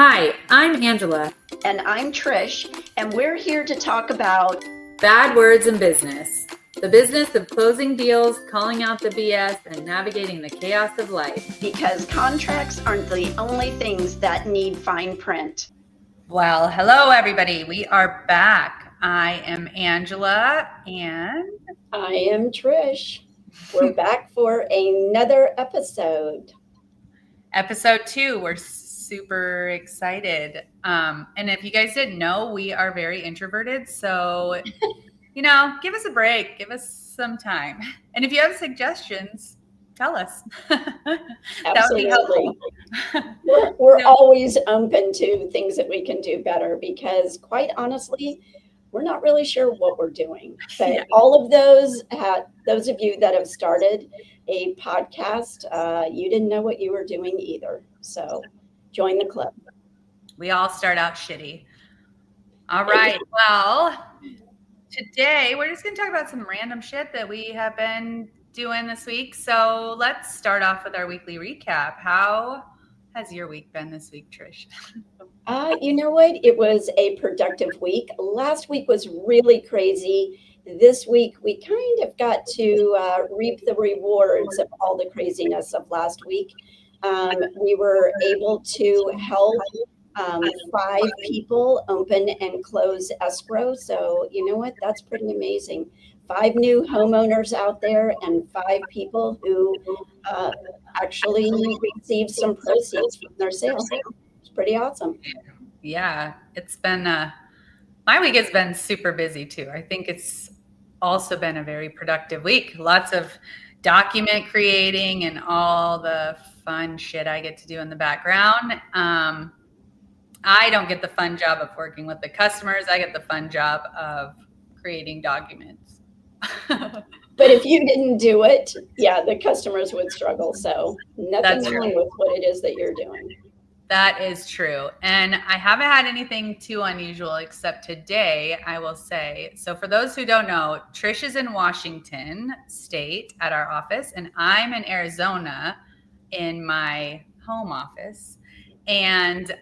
Hi, I'm Angela. And I'm Trish, and we're here to talk about bad words in business. The business of closing deals, calling out the BS, and navigating the chaos of life. Because contracts aren't the only things that need fine print. Well, hello, everybody. We are back. I am Angela, and I am Trish. We're back for another episode. Episode 2. We're super excited. And if you guys didn't know, we are very introverted. So, give us a break. Give us some time. And if you have suggestions, tell us. Absolutely. We're always open to things that we can do better because, quite honestly, we're not really sure what we're doing. But all of those of you that have started a podcast, you didn't know what you were doing either. So join the club. We all start out shitty. All right. Well, today we're just going to talk about some random shit that we have been doing this week. So let's start off with our weekly recap. How has your week been this week, Trish? You know what? It was a productive week. Last week was really crazy. This week, we kind of got to reap the rewards of all the craziness of last week. We were able to help 5 people open and close escrow. So you know what? That's pretty amazing. 5 new homeowners out there and 5 people who actually received some proceeds from their sale. It's pretty awesome. Yeah, it's been my week has been super busy too. I think it's also been a very productive week. Lots of document creating and all the fun shit I get to do in the background. I don't get the fun job of working with the customers. I get the fun job of creating documents. But if you didn't do it, the customers would struggle. So nothing wrong with what it is that you're doing. That is true. And I haven't had anything too unusual except today, I will say. So for those who don't know, Trish is in Washington State at our office, and I'm in Arizona in my home office. And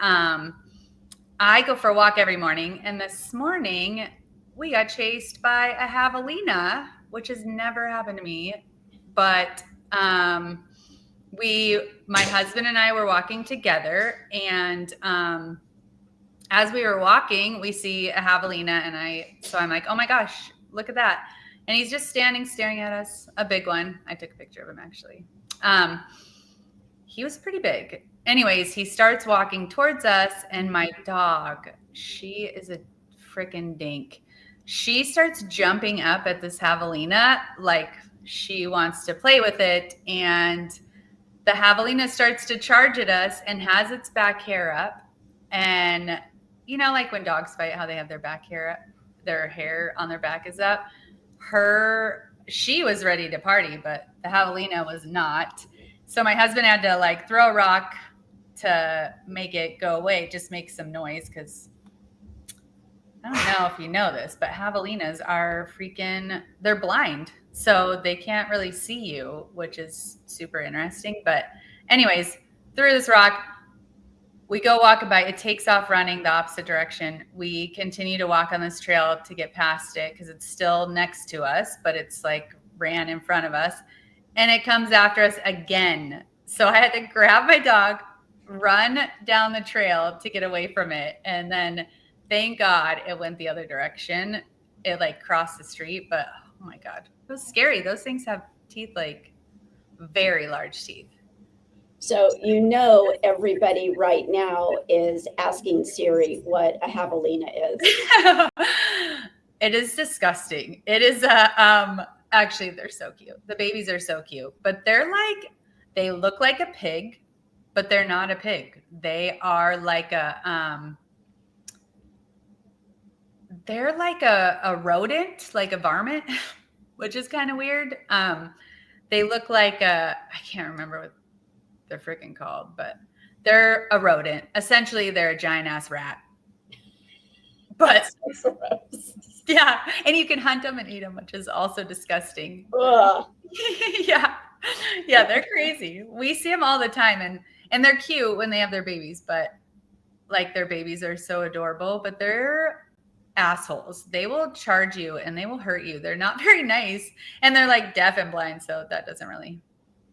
I go for a walk every morning. And this morning, we got chased by a javelina, which has never happened to me. But my husband and I were walking together, and as we were walking, we see a javelina, and I'm like, oh my gosh, look at that. And he's just standing staring at us, a big one. I took a picture of him, actually. He was pretty big. Anyways, he starts walking towards us, and my dog, she is a freaking dink. She starts jumping up at this javelina like she wants to play with it, and the javelina starts to charge at us and has its back hair up. And like when dogs fight, how they have their back hair up, their hair on their back is up. She was ready to party, but the javelina was not. So my husband had to throw a rock to make it go away, just make some noise, because I don't know if you know this, but javelinas are they're blind. So they can't really see you, which is super interesting. But anyways, threw this rock. We go walking by. It takes off running the opposite direction. We continue to walk on this trail to get past it because it's still next to us, but it's ran in front of us. And it comes after us again. So I had to grab my dog, run down the trail to get away from it. And then thank God it went the other direction. It crossed the street, but oh my God, it was scary. Those things have teeth, very large teeth. So everybody right now is asking Siri what a javelina is. It is disgusting. It is actually, they're so cute. The babies are so cute, but they look like a pig, but they're not a pig. They are they're like a rodent, like a varmint, which is kind of weird. They look like I can't remember what they're freaking called, but they're a rodent. Essentially, they're a giant ass rat. But yeah, and you can hunt them and eat them, which is also disgusting. Yeah, they're crazy. We see them all the time, and they're cute when they have their babies, but like their babies are so adorable, but they're assholes. They will charge you and they will hurt you. They're not very nice. And they're like deaf and blind. So that doesn't really,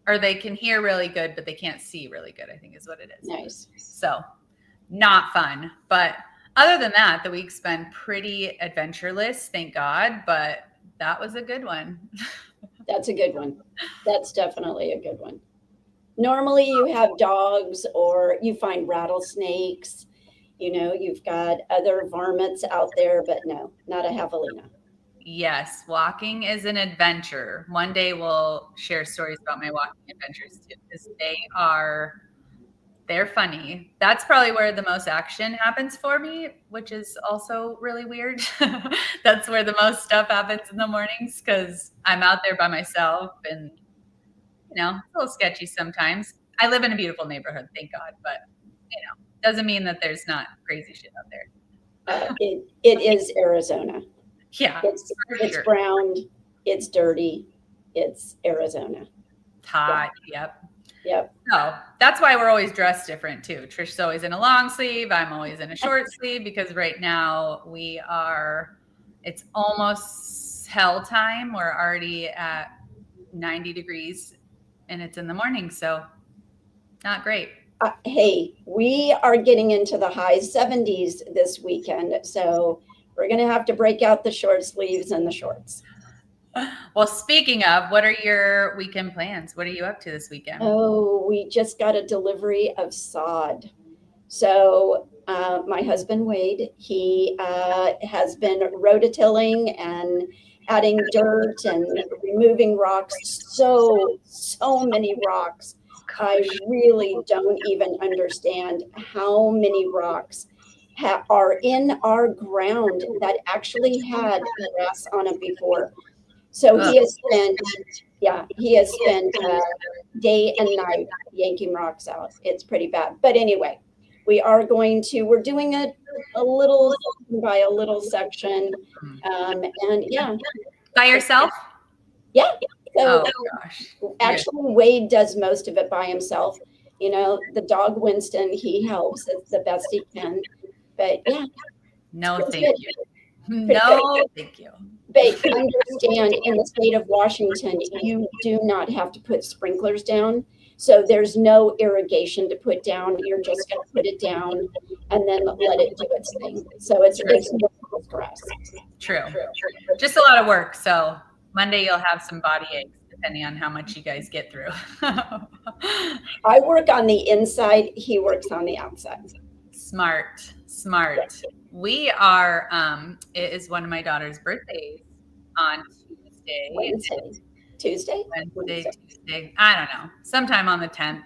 or they can hear really good, but they can't see really good, I think is what it is. Nice. So not fun. But other than that, the week's been pretty adventureless, thank God. But that was a good one. That's a good one. That's definitely a good one. Normally you have dogs or you find rattlesnakes, you've got other varmints out there, but no, not a javelina. Yes, walking is an adventure. One day we'll share stories about my walking adventures too, because they're funny. That's probably where the most action happens for me, which is also really weird. That's where the most stuff happens in the mornings because I'm out there by myself and, it's a little sketchy sometimes. I live in a beautiful neighborhood, thank God, but, doesn't mean that there's not crazy shit out there. It is Arizona. Yeah, It's sure. brown, it's dirty, it's Arizona. Hot, yep. Yep. So that's why we're always dressed different too. Trish's always in a long sleeve. I'm always in a short sleeve because right now it's almost hell time. We're already at 90 degrees and it's in the morning. So not great. Hey, we are getting into the high 70s this weekend. So we're going to have to break out the short sleeves and the shorts. Well, speaking of, what are your weekend plans? What are you up to this weekend? Oh, we just got a delivery of sod. So my husband, Wade, he has been rototilling and adding dirt and removing rocks. So many rocks. I really don't even understand how many rocks are in our ground that actually had grass on it before. So he has spent day and night yanking rocks out. It's pretty bad. But anyway, we're doing it a little by a little section. And yeah. By yourself? Yeah. So oh gosh. Actually, Wade does most of it by himself. The dog Winston, he helps as the best he can. But yeah. No, thank you. Thank you. But understand, in the state of Washington, you do not have to put sprinklers down. So there's no irrigation to put down. You're just going to put it down and then let it do its thing. So it's grass. True. Just a lot of work. So Monday you'll have some body aches depending on how much you guys get through. I work on the inside. He works on the outside. Smart. We are, it is one of my daughter's birthdays on Tuesday. I don't know. Sometime on the 10th.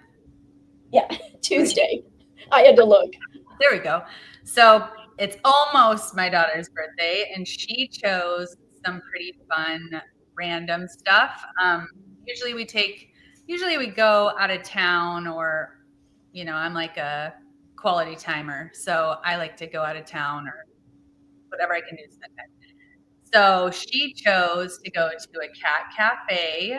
Yeah, Tuesday. I had to look. There we go. So it's almost my daughter's birthday, and she chose some pretty fun, random stuff. Usually we go out of town, or, I'm like a quality timer. So I like to go out of town or whatever I can do to spend time. So she chose to go to a cat cafe.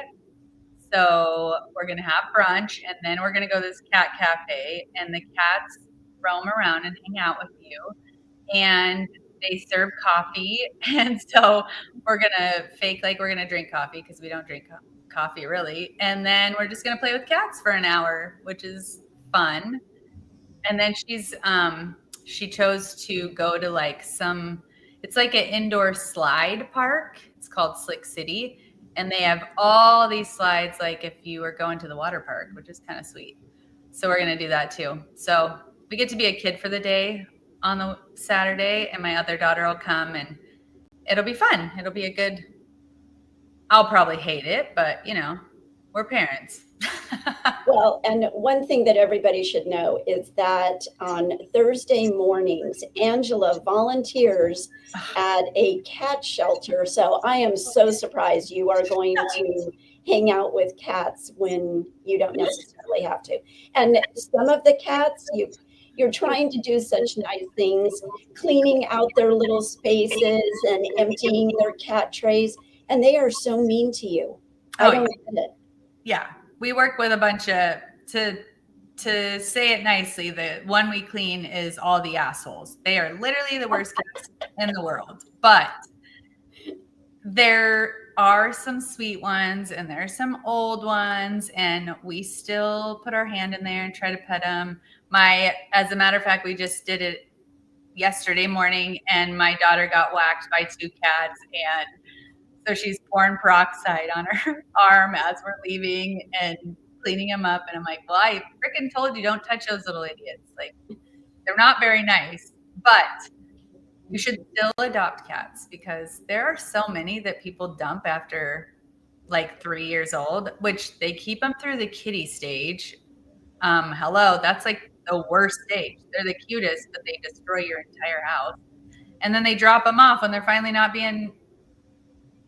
So we're going to have brunch, and then we're going to go to this cat cafe, and the cats roam around and hang out with you, and they serve coffee. And so we're going to fake like we're going to drink coffee because we don't drink coffee really. And then we're just going to play with cats for an hour, which is fun. And then she chose to go to it's like an indoor slide park. It's called Slick City. And they have all these slides, like if you were going to the water park, which is kind of sweet. So we're going to do that too. So we get to be a kid for the day on the Saturday, and my other daughter will come, and it'll be fun. It'll be I'll probably hate it, but we're parents. Well, and one thing that everybody should know is that on Thursday mornings, Angela volunteers at a cat shelter. So I am so surprised you are going to hang out with cats when you don't necessarily have to. And some of the cats, you're trying to do such nice things, cleaning out their little spaces and emptying their cat trays, and they are so mean to you. I don't get it. Yeah. We work with a bunch of to to say it nicely, the one we clean is all the assholes. They are literally the worst cats in the world. But there are some sweet ones and there are some old ones, and we still put our hand in there and try to pet them. As a matter of fact, we just did it yesterday morning, and my daughter got whacked by 2 cats, and so she's pouring peroxide on her arm as we're leaving and cleaning them up. And I'm like, well, I freaking told you, don't touch those little idiots. Like, they're not very nice, but you should still adopt cats, because there are so many that people dump after like 3 years old, which they keep them through the kitty stage. Hello, that's like the worst stage. They're the cutest, but they destroy your entire house. And then they drop them off when they're finally not being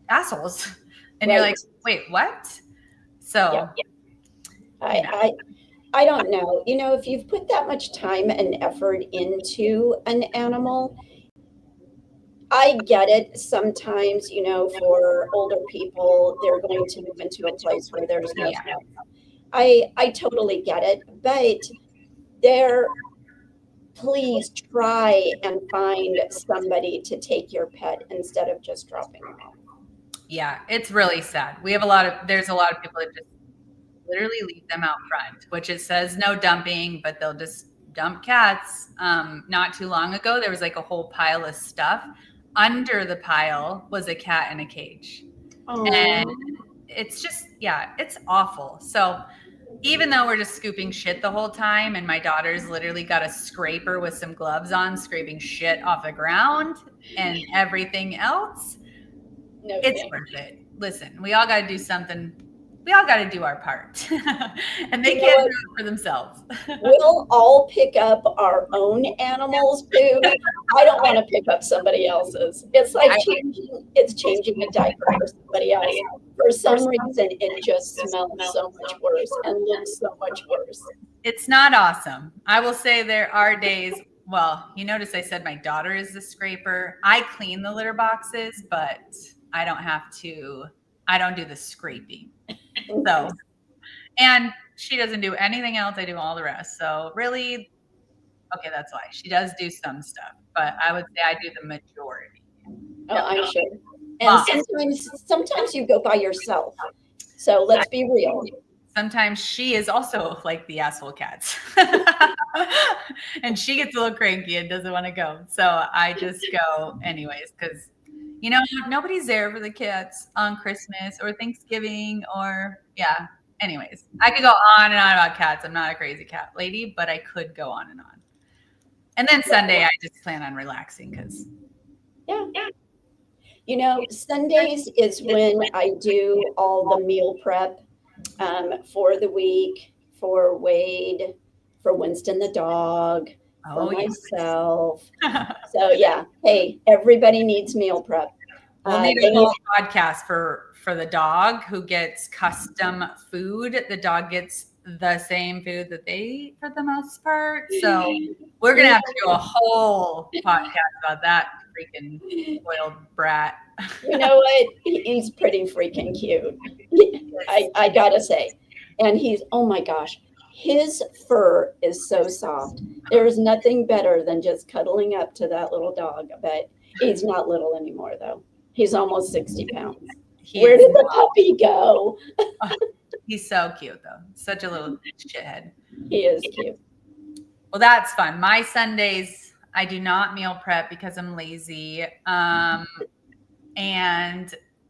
assholes. And Right. you're like, wait, what? So I don't know. You know, if you've put that much time and effort into an animal, I get it. Sometimes, you know, for older people, they're going to move into a place where there's no Yeah. pets. I totally get it, but please try and find somebody to take your pet instead of just dropping them off. Yeah, it's really sad. There's a lot of people that just literally leave them out front, which it says no dumping, but they'll just dump cats. Not too long ago, there was like a whole pile of stuff. Under the pile was a cat in a cage. And it's just, it's awful. So even though we're just scooping shit the whole time, and my daughter's literally got a scraper with some gloves on, scraping shit off the ground and everything else, it's worth it. Listen, we all got to do something. We all got to do our part. And they can't do it for themselves. We'll all pick up our own animals' food. I don't want to pick up somebody else's. It's like changing a diaper for somebody else. For some reason, it just smells so much worse and looks so much worse. It's not awesome. I will say there are days. Well, you notice I said my daughter is the scraper. I clean the litter boxes, but I don't do the scraping. So, and she doesn't do anything else. I do all the rest. So really, okay, that's why. She does do some stuff, but I would say I do the majority. Oh, I'm sure. And sometimes you go by yourself. So let's be real. Sometimes she is also like the asshole cats. And she gets a little cranky and doesn't want to go. So I just go anyways, because you know, nobody's there for the cats on Christmas or Thanksgiving anyways, I could go on and on about cats. I'm not a crazy cat lady, but I could go on and on. And then Sunday, I just plan on relaxing because. Yeah. You know, Sundays is when I do all the meal prep for the week, for Wade, for Winston the dog, for myself. So yeah, hey, everybody needs meal prep. We'll need a whole podcast for the dog who gets custom food. The dog gets the same food that they eat for the most part. So we're going to have to do a whole podcast about that freaking spoiled brat. You know what? He's pretty freaking cute. I got to say. And oh my gosh, his fur is so soft. There's nothing better than just cuddling up to that little dog. But he's not little anymore, though. He's almost 60 pounds. Where did the puppy go? He's so cute, though. Such a little shithead. He is cute. Well, that's fun. My Sundays, I do not meal prep because I'm lazy. And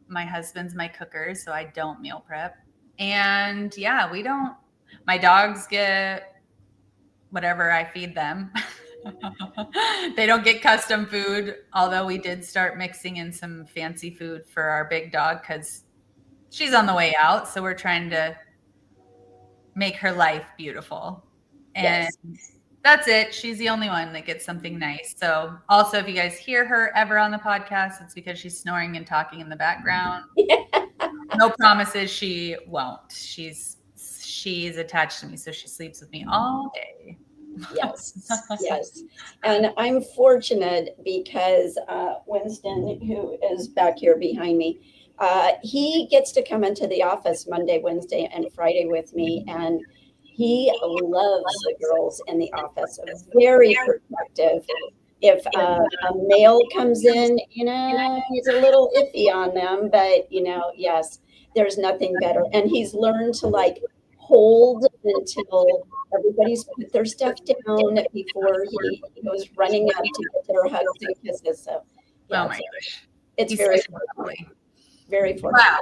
my husband's my cooker, so I don't meal prep. And yeah, my dogs get whatever I feed them. They don't get custom food, although we did start mixing in some fancy food for our big dog because she's on the way out. So we're trying to make her life beautiful. And that's it. She's the only one that gets something nice. So also, if you guys hear her ever on the podcast, it's because she's snoring and talking in the background. No promises she won't. She's attached to me, so she sleeps with me all day. Yes. And I'm fortunate because Winston, who is back here behind me, he gets to come into the office Monday, Wednesday, and Friday with me. And He loves the girls in the office, very protective. If a male comes in, he's a little iffy on them, but yes, there's nothing better. And he's learned to like hold until everybody's put their stuff down before he goes running up to get their hugs and kisses. So yeah, Oh my gosh. it's He's very so lovely. very fortunate. Wow.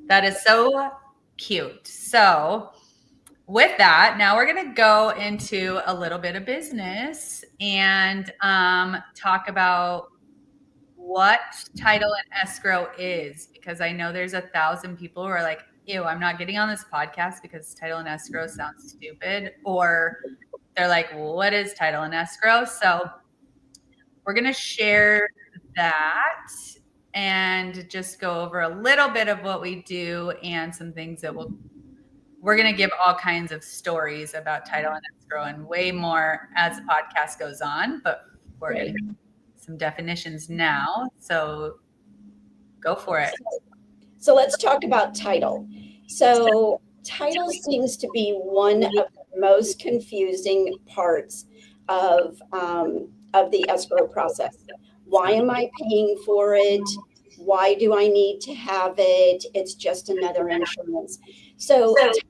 That is so cute. So with that, now we're going to go into a little bit of business and talk about what title and escrow is, because I know there's 1,000 people who are like, ew, I'm not getting on this podcast because title and escrow sounds stupid. Or they're like, well, what is title and escrow? So we're going to share that and just go over a little bit of what we do and some things that we're going to give all kinds of stories about title and escrow and way more as the podcast goes on, but we're going to give some definitions now. So go for it. So let's talk about title. So title seems to be one of the most confusing parts of the escrow process. Why am I paying for it? Why do I need to have it? It's just another insurance. So title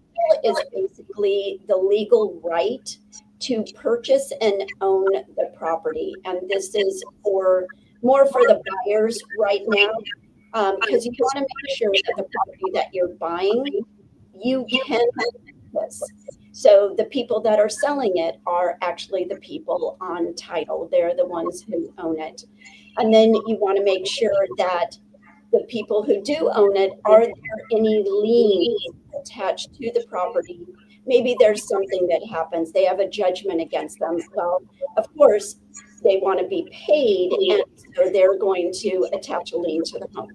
is basically the legal right to purchase and own the property. And this is more for the buyers right now, because you want to make sure that the property that you're buying, you can this. So the people that are selling it are actually the people on title. They're the ones who own it. And then you want to make sure that the people who do own it, are there any liens attached to the property? Maybe there's something that happens. They have a judgment against them. Well, of course, they want to be paid, and so they're going to attach a lien to the home.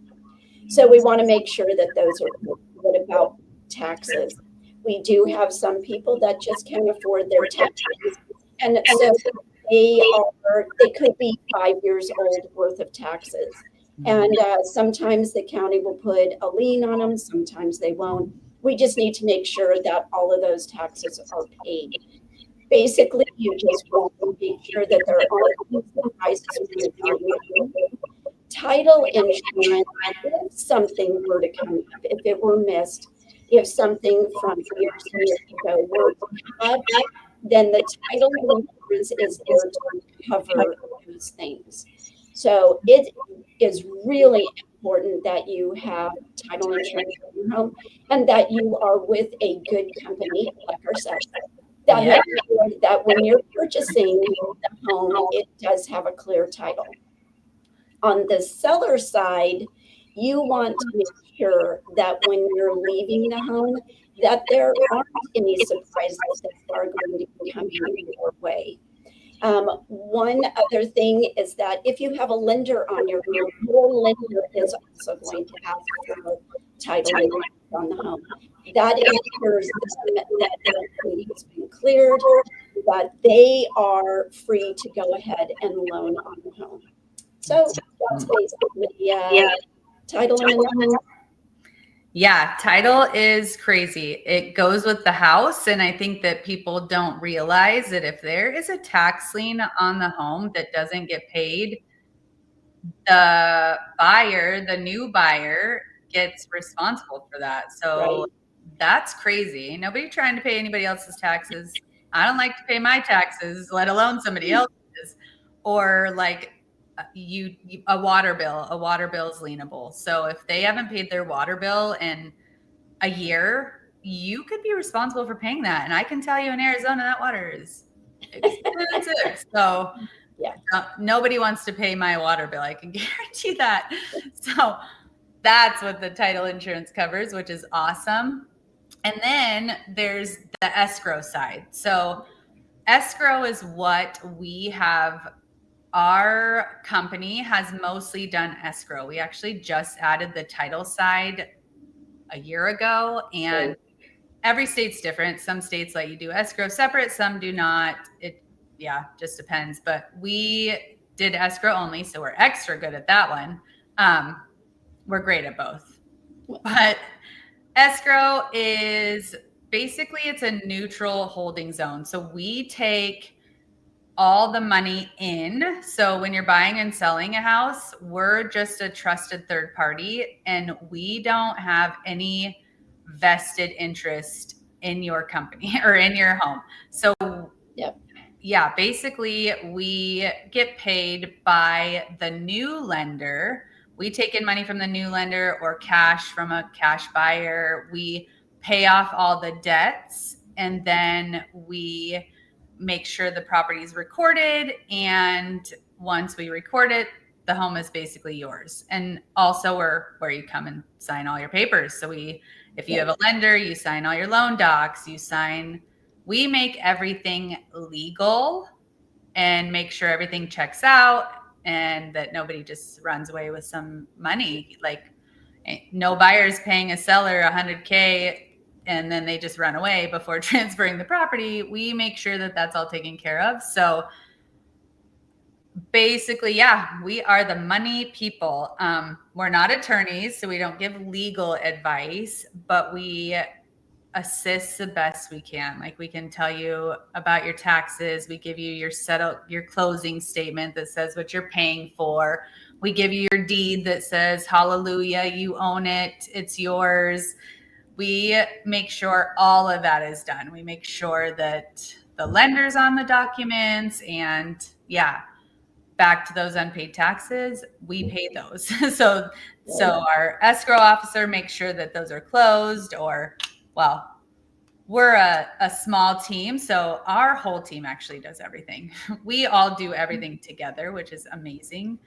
So we want to make sure that those are. What about taxes? We do have some people that just can't afford their taxes, and so they could be 5 years old worth of taxes. And sometimes the county will put a lien on them, sometimes they won't. We just need to make sure that all of those taxes are paid. Basically, you just want to make sure that there aren't surprises when you're buying a home. Title insurance, if something were to come up, if it were missed, if something from years and years ago were to come up, then the title insurance is there to cover those things. So it is really important that you have title insurance for your home and that you are with a good company like ourselves. That makes sure that when you're purchasing the home, it does have a clear title. On the seller side, you want to make sure that when you're leaving the home, that there aren't any surprises that are going to be coming your way. One other thing is that if you have a lender on your home, your lender is also going to ask for title on the home. That ensures that everything has been cleared, that they are free to go ahead and loan on the home. So that's basically title and Yeah, title is crazy. It goes with the house. And I think that people don't realize that if there is a tax lien on the home that doesn't get paid, the buyer, the new buyer, gets responsible for that. So that's crazy. Nobody trying to pay anybody else's taxes. I don't like to pay my taxes, let alone somebody else's. Or like a water bill is lienable. So if they haven't paid their water bill in a year, you could be responsible for paying that. And I can tell you in Arizona, that water is expensive. So nobody wants to pay my water bill. I can guarantee that. So that's what the title insurance covers, which is awesome. And then there's the escrow side. So escrow is what we have. Our company has mostly done escrow. We actually just added the title side a year ago, and every state's different. Some states let you do escrow separate, some do not. It just depends. But we did escrow only, so we're extra good at that one. We're great at both. But escrow is basically it's a neutral holding zone. So we take all the money in. So when you're buying and selling a house, we're just a trusted third party, and we don't have any vested interest in your company or in your home. So Yep. yeah, basically we get paid by the new lender. We take in money from the new lender or cash from a cash buyer. We pay off all the debts, and then we make sure the property is recorded. And once we record it, the home is basically yours. And also we're where you come and sign all your papers. So if you have a lender, you sign all your loan docs, we make everything legal and make sure everything checks out and that nobody just runs away with some money. Like no buyer's paying a seller $100K and then they just run away before transferring the property. We make sure that that's all taken care of. So basically, yeah, we are the money people. We're not attorneys, so we don't give legal advice, but we assist the best we can. Like we can tell you about your taxes. We give you your closing statement that says what you're paying for. We give you your deed that says, hallelujah, you own it. It's yours. We make sure all of that is done. We make sure that the lender's on the documents, and yeah, back to those unpaid taxes, we pay those. So our escrow officer makes sure that those are closed, or well, we're a small team, so our whole team actually does everything. We all do everything together, which is amazing.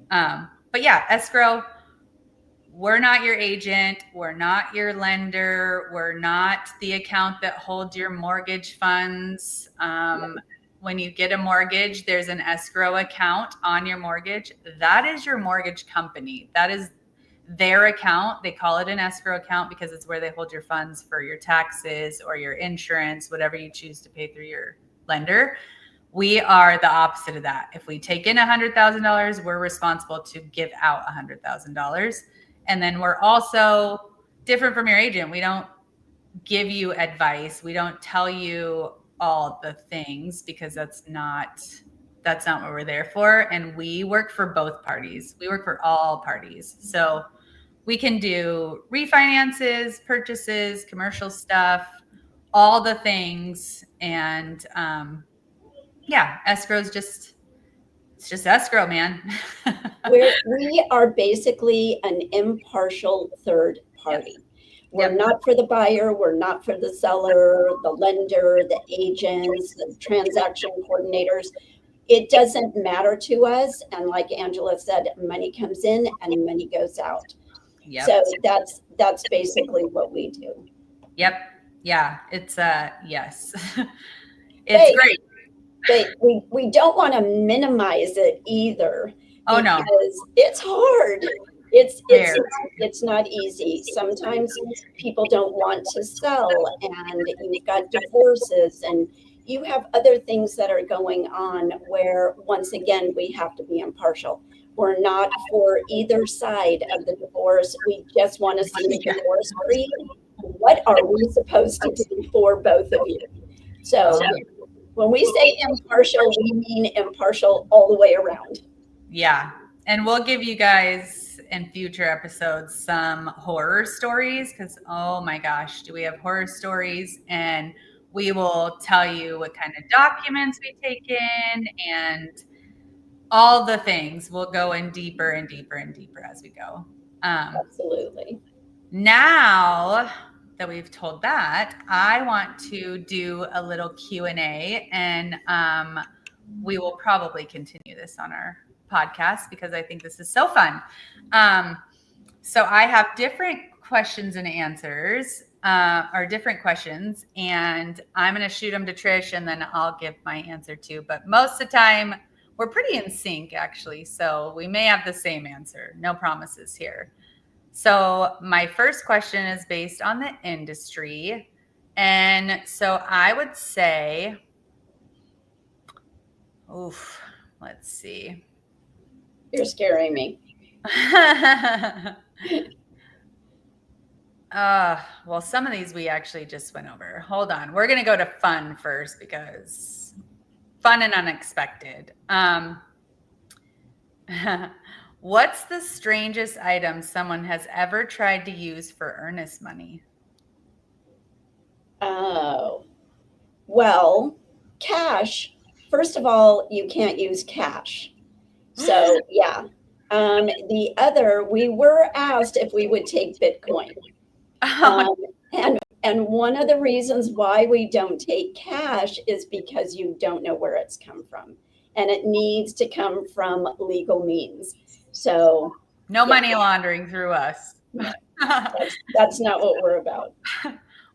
But yeah, escrow, we're not your agent. We're not your lender. We're not the account that holds your mortgage funds. When you get a mortgage, there's an escrow account on your mortgage. That is your mortgage company. That is their account. They call it an escrow account because it's where they hold your funds for your taxes or your insurance, whatever you choose to pay through your lender. We are the opposite of that. If we take in $100,000, we're responsible to give out $100,000. And then we're also different from your agent. We don't give you advice. We don't tell you all the things because that's not what we're there for. And we work for both parties. We work for all parties. So we can do refinances, purchases, commercial stuff, all the things. And yeah, escrow's it's just escrow, man. We are basically an impartial third party. We're not for the buyer, we're not for the seller, the lender, the agents, the transaction coordinators. It doesn't matter to us. And like Angela said, money comes in and money goes out. Yep. So that's basically what we do. Yep. Yeah. It's yes. It's great. But we don't want to minimize it either. Oh no. Because it's hard. It's not easy. Sometimes people don't want to sell, and you've got divorces, and you have other things that are going on where, once again, we have to be impartial. We're not for either side of the divorce. We just want to see the divorce free. What are we supposed to do for both of you? So when we say impartial, we mean impartial all the way around. Yeah. And we'll give you guys in future episodes some horror stories because, oh my gosh, do we have horror stories? And we will tell you what kind of documents we take in and all the things. We'll go in deeper and deeper and deeper as we go. Absolutely. Now that we've told that, I want to do a little Q&A, and we will probably continue this on our podcast because I think this is so fun. So I have different questions and answers, or different questions, and I'm going to shoot them to Trish, and then I'll give my answer too. But most of the time, we're pretty in sync, actually. So we may have the same answer. No promises here. So my first question is based on the industry. And so I would say, let's see. You're scaring me. Well, some of these we actually just went over. Hold on. We're going to go to fun first because fun and unexpected. What's the strangest item someone has ever tried to use for earnest money? Oh, well, cash. First of all, you can't use cash. So, yeah. The other, we were asked if we would take Bitcoin. Um, and one of the reasons why we don't take cash is because you don't know where it's come from. And it needs to come from legal means. So No yeah. money laundering through us. that's not what we're about.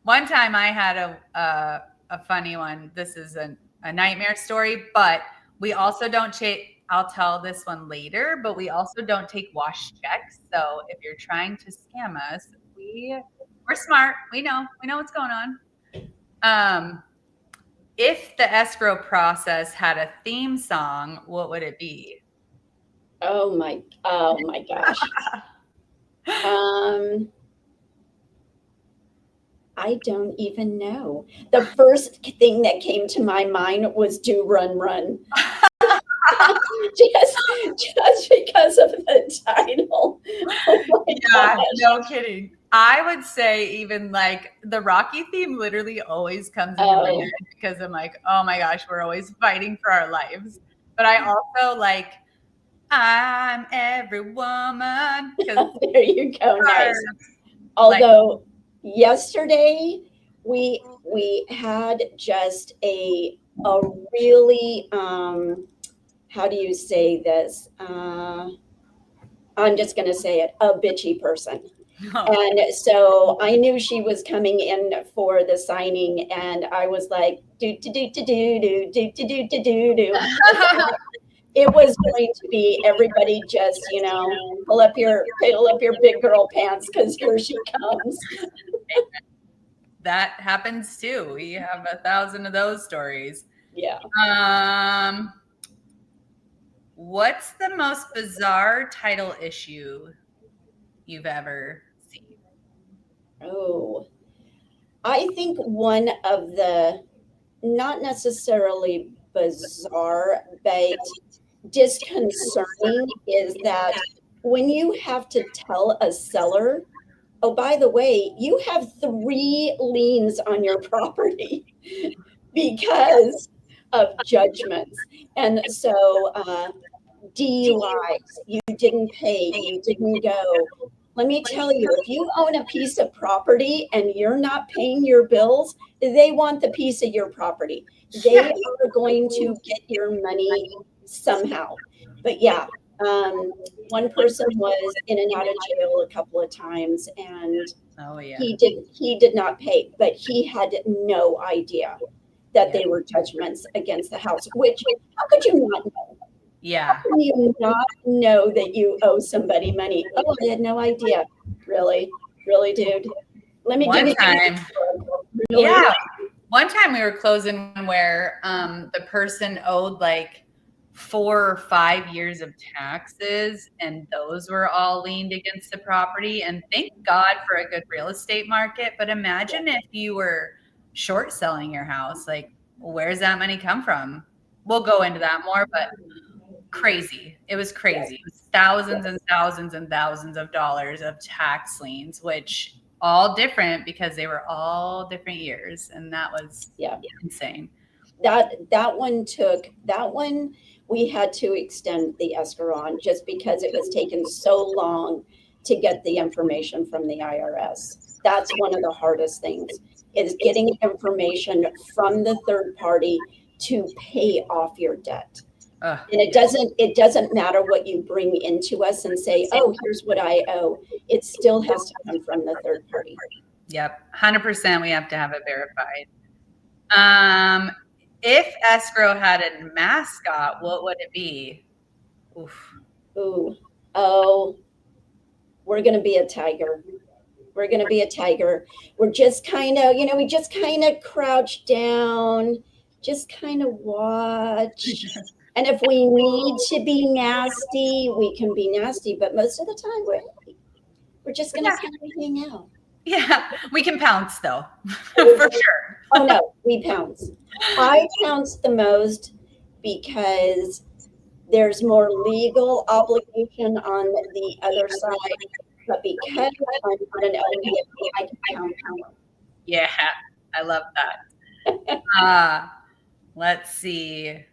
One time I had a funny one. This is a nightmare story, but we also don't take, I'll tell this one later, but we also don't take wash checks. So if you're trying to scam us, we're smart. We know what's going on. If the escrow process had a theme song, what would it be? Oh my gosh. I don't even know. The first thing that came to my mind was "Do Run Run," just because of the title. Oh my Yeah, gosh. no kidding. I would say even like the Rocky theme literally always comes into my head because I'm like, oh my gosh, we're always fighting for our lives. But I also like, I'm every woman. There you go. Nice. Although yesterday we had just a really how do you say this? I'm just going to say it, a bitchy person. And so I knew she was coming in for the signing, and I was like, do do do do do do do do do do do. It was going to be everybody just, pull up your big girl pants because here she comes. That happens too. We have 1,000 of those stories. Yeah. What's the most bizarre title issue you've ever seen? Oh, I think one of the not necessarily bizarre, but disconcerting is that when you have to tell a seller, oh, by the way, you have 3 liens on your property because of judgments. And so, DUIs, you didn't pay, you didn't go. Let me tell you, if you own a piece of property and you're not paying your bills, they want the piece of your property. They are going to get your money somehow. But yeah, one person was in and out of jail a couple of times, and he did not pay, but he had no idea that they were judgments against the house. Which, how could you not know? Yeah. How can you not know that you owe somebody money? Oh, I had no idea. Really, dude. Let me One time. Really? Yeah. One time we were closing where the person owed like 4 or 5 years of taxes, and those were all leaned against the property. And thank God for a good real estate market. But imagine if you were short selling your house. Like, where's that money come from? We'll go into that more, but crazy. It was crazy. It was thousands and thousands and thousands of dollars of tax liens, which all different because they were all different years. And that was insane. That one we had to extend the escrow on just because it was taking so long to get the information from the IRS. That's one of the hardest things, is getting information from the third party to pay off your debt. And it doesn't matter what you bring into us and say, oh, here's what I owe. It still has to come from the third party. Yep. 100% we have to have it verified. If escrow had a mascot, what would it be? Oof. Ooh. Oh, we're going to be a tiger. We're going to be a tiger. We're just kind of, we just kind of crouch down, just kind of watch. And if we need to be nasty, we can be nasty. But most of the time, we're just going to kind of hang out. Yeah, we can pounce though, for sure. Oh no, we pounce. I pounce the most because there's more legal obligation on the other side, but because I'm not an LPA, I can pounce more. Yeah, I love that. Let's see.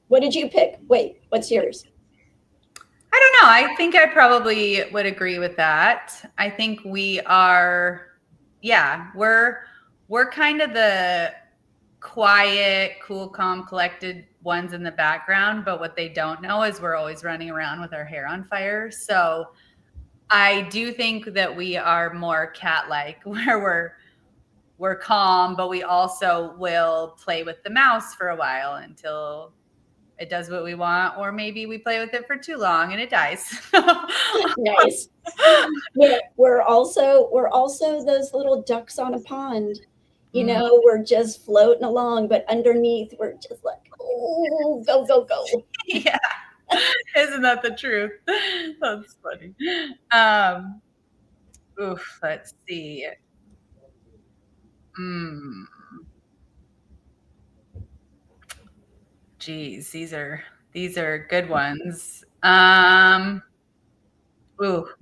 What did you pick? Wait, what's yours? I don't know. I think I probably would agree with that. I think we are, yeah, we're kind of the quiet, cool, calm, collected ones in the background, but what they don't know is we're always running around with our hair on fire. So I do think that we are more cat-like, where we're calm, but we also will play with the mouse for a while until it does what we want, or maybe we play with it for too long and it dies. Nice. Yeah, we're also those little ducks on a pond. You know, we're just floating along, but underneath we're just like, oh, go, go, go. Yeah. Isn't that the truth? That's funny. Let's see. Geez, these are good ones.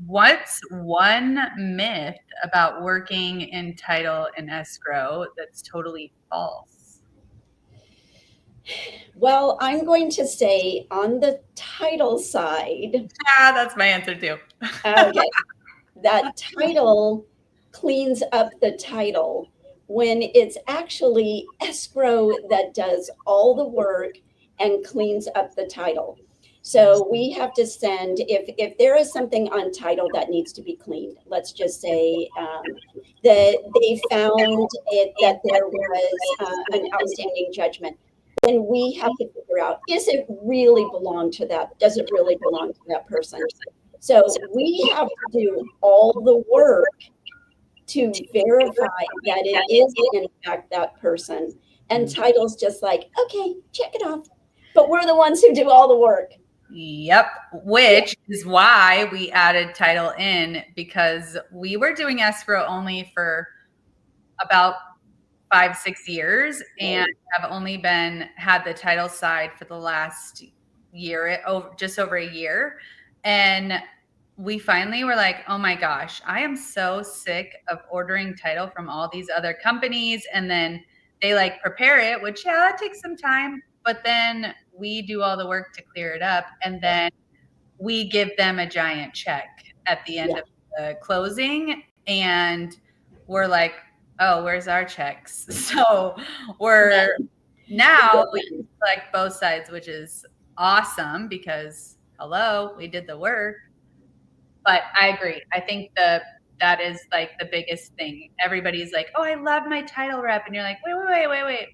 What's one myth about working in title and escrow that's totally false? Well, I'm going to say on the title side, Yeah, that's my answer too. okay, that title cleans up the title when it's actually escrow that does all the work and cleans up the title. So we have to send, if there is something on title that needs to be cleaned, let's just say that they found it, that there was an outstanding judgment, then we have to figure out, is it really belong to that? Does it really belong to that person? So we have to do all the work to verify that it is in fact that person. And title's just like, okay, check it off. But we're the ones who do all the work. Yep, which is why we added title in, because we were doing escrow only for about 5-6 years and have only had the title side for the last year, just over a year. And we finally were like, oh my gosh, I am so sick of ordering title from all these other companies. And then they like prepare it, which, yeah, that takes some time. But then we do all the work to clear it up. And then we give them a giant check at the end of the closing. And we're like, oh, where's our checks? So we're now we collect both sides, which is awesome because hello, we did the work. But I agree. I think that is like the biggest thing. Everybody's like, oh, I love my title rep. And you're like, wait.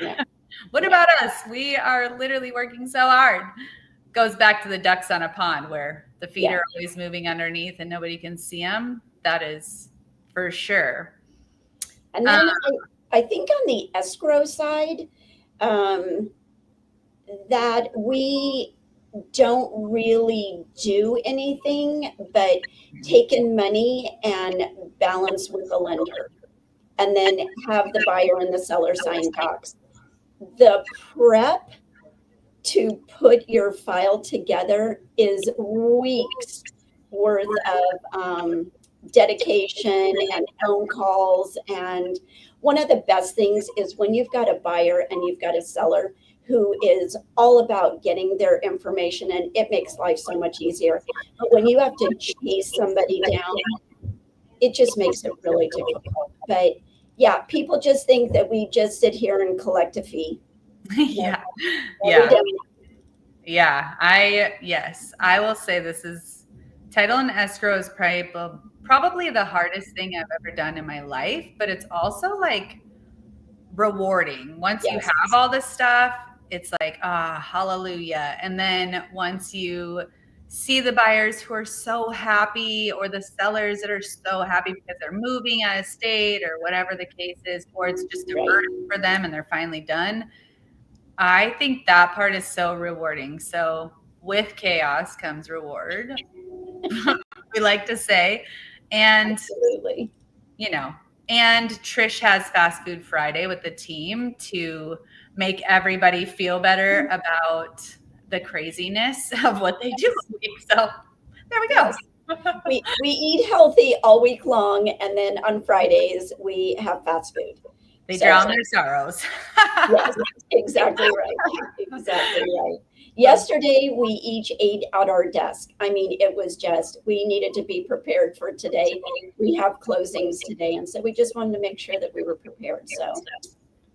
Yeah. What about us? We are literally working so hard. Goes back to the ducks on a pond where the feet are always moving underneath and nobody can see them. That is for sure. And then I think on the escrow side, that we don't really do anything but take in money and balance with the lender and then have the buyer and the seller sign docs. The prep to put your file together is weeks worth of dedication and phone calls. And one of the best things is when you've got a buyer and you've got a seller who is all about getting their information, and it makes life so much easier. But when you have to chase somebody down, it just makes it really difficult. But yeah, people just think that we just sit here and collect a fee. Yeah. Yes, I will say this is title and escrow is probably the hardest thing I've ever done in my life, but it's also like rewarding. Once you have all this stuff, it's like, hallelujah. And then once you see the buyers who are so happy, or the sellers that are so happy because they're moving out of state or whatever the case is, or it's just a burden for them and they're finally done. I think that part is so rewarding. So with chaos comes reward. we like to say. And, Absolutely. you know, and Trish has Fast Food Friday with the team to make everybody feel better about the craziness of what they do a week. So there we go. Yes. We eat healthy all week long, and then on Fridays we have fast food. They So- drown their sorrows. Yes, exactly right. Exactly right. Yesterday, we each ate at our desk. I mean, it was just, we needed to be prepared for today. We have closings today, and so we just wanted to make sure that we were prepared. So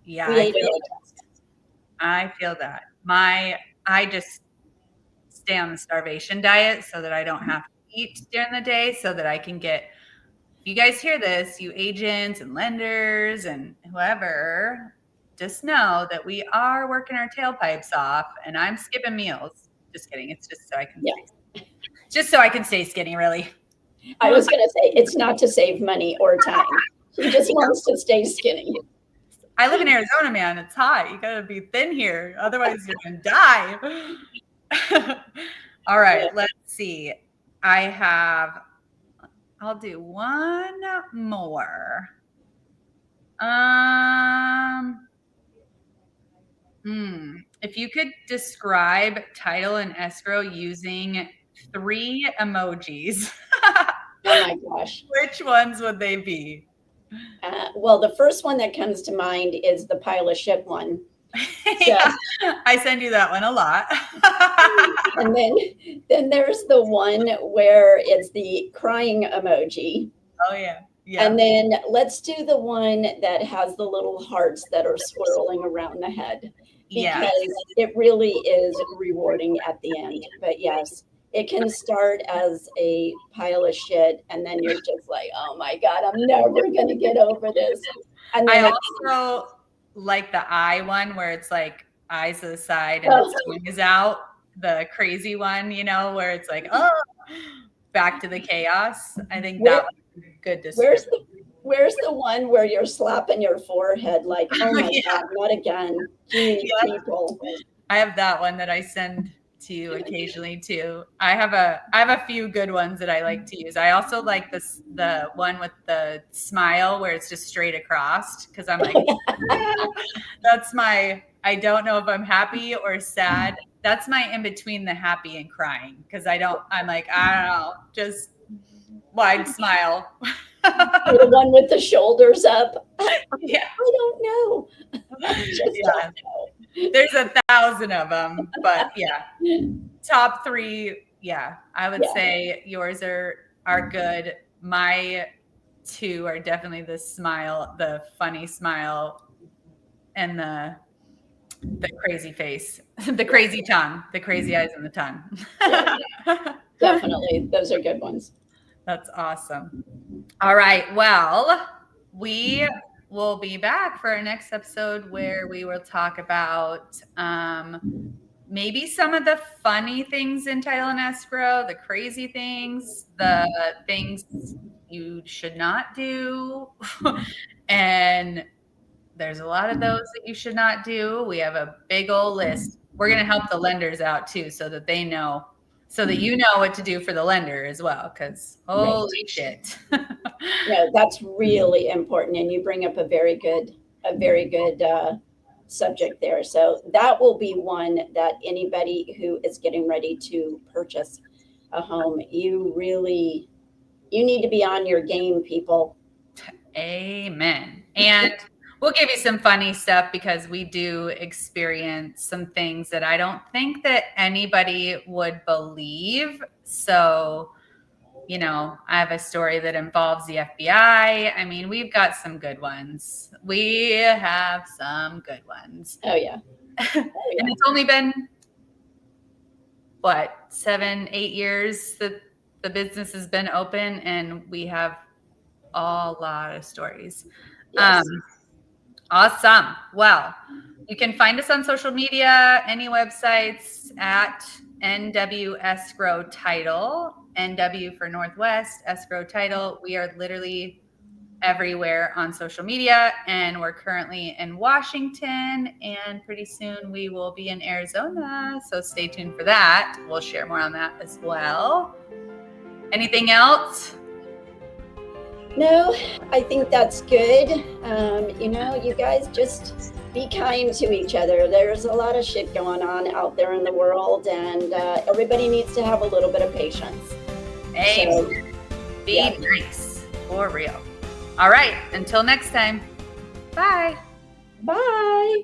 Yeah, we ate at our desk. I feel that. I just stay on the starvation diet so that I don't have to eat during the day so that I can get, you guys hear this, you agents and lenders and whoever, just know that we are working our tailpipes off and I'm skipping meals. Just kidding. It's just so I can just so I can stay skinny, really. I was going to say, it's not to save money or time. She just wants to stay skinny. I live in Arizona, man. It's hot. You gotta be thin here. Otherwise you're gonna die. All right, let's see. I'll do one more. If you could describe title and escrow using 3 emojis, Oh my gosh. which ones would they be? Well, the first one that comes to mind is the pile of shit one. Yeah, I send you that one a lot. And then there's the one where it's the crying emoji. Oh yeah. Yeah. And then let's do the one that has the little hearts that are swirling around the head, because it really is rewarding at the end. But yes, it can start as a pile of shit, and then you're just like, oh my God, I'm never going to get over this. And then I also like the eye one where it's like eyes to the side and its tongue is out. The crazy one, you know, where it's like, oh, back to the chaos. I think that was a good description. Where's the one where you're slapping your forehead like, oh my God, not again. Geez, people. I have that one that I send to you occasionally too. I have a few good ones that I like to use. I also like the one with the smile where it's just straight across, because I'm like, that's my, I don't know if I'm happy or sad. That's my in between the happy and crying, because I'm like, I don't know, just wide smile. The one with the shoulders up. Yeah. I don't know. Don't know. There's 1,000 of them, but yeah, top 3. Yeah, I would say yours are good. My 2 are definitely the smile, the funny smile, and the crazy face, the crazy tongue, the crazy eyes and the tongue. Definitely, those are good ones. That's awesome. All right, well, we will be back for our next episode where we will talk about maybe some of the funny things in title and escrow, the crazy things, the things you should not do. And there's a lot of those that you should not do. We have a big old list. We're going to help the lenders out too, so that they know, so that you know what to do for the lender as well, because holy shit. No, that's really important, and you bring up a very good subject there. So that will be one that anybody who is getting ready to purchase a home, you need to be on your game, people. Amen. And we'll give you some funny stuff, because we do experience some things that I don't think that anybody would believe. So, you know, I have a story that involves the FBI. I mean, we've got some good ones. We have some good ones. Oh yeah. And it's only been, what, 7-8 years that the business has been open, and we have a lot of stories. Yes. Awesome. Well, you can find us on social media, any websites at NW Escrow Title, NW for Northwest, Escrow Title. We are literally everywhere on social media, and we're currently in Washington, and pretty soon we will be in Arizona. So stay tuned for that. We'll share more on that as well. Anything else? No, I think that's good. You guys just be kind to each other. There's a lot of shit going on out there in the world, and everybody needs to have a little bit of patience. Hey, So, be yeah. nice. For real. All right. Until next time. Bye. Bye.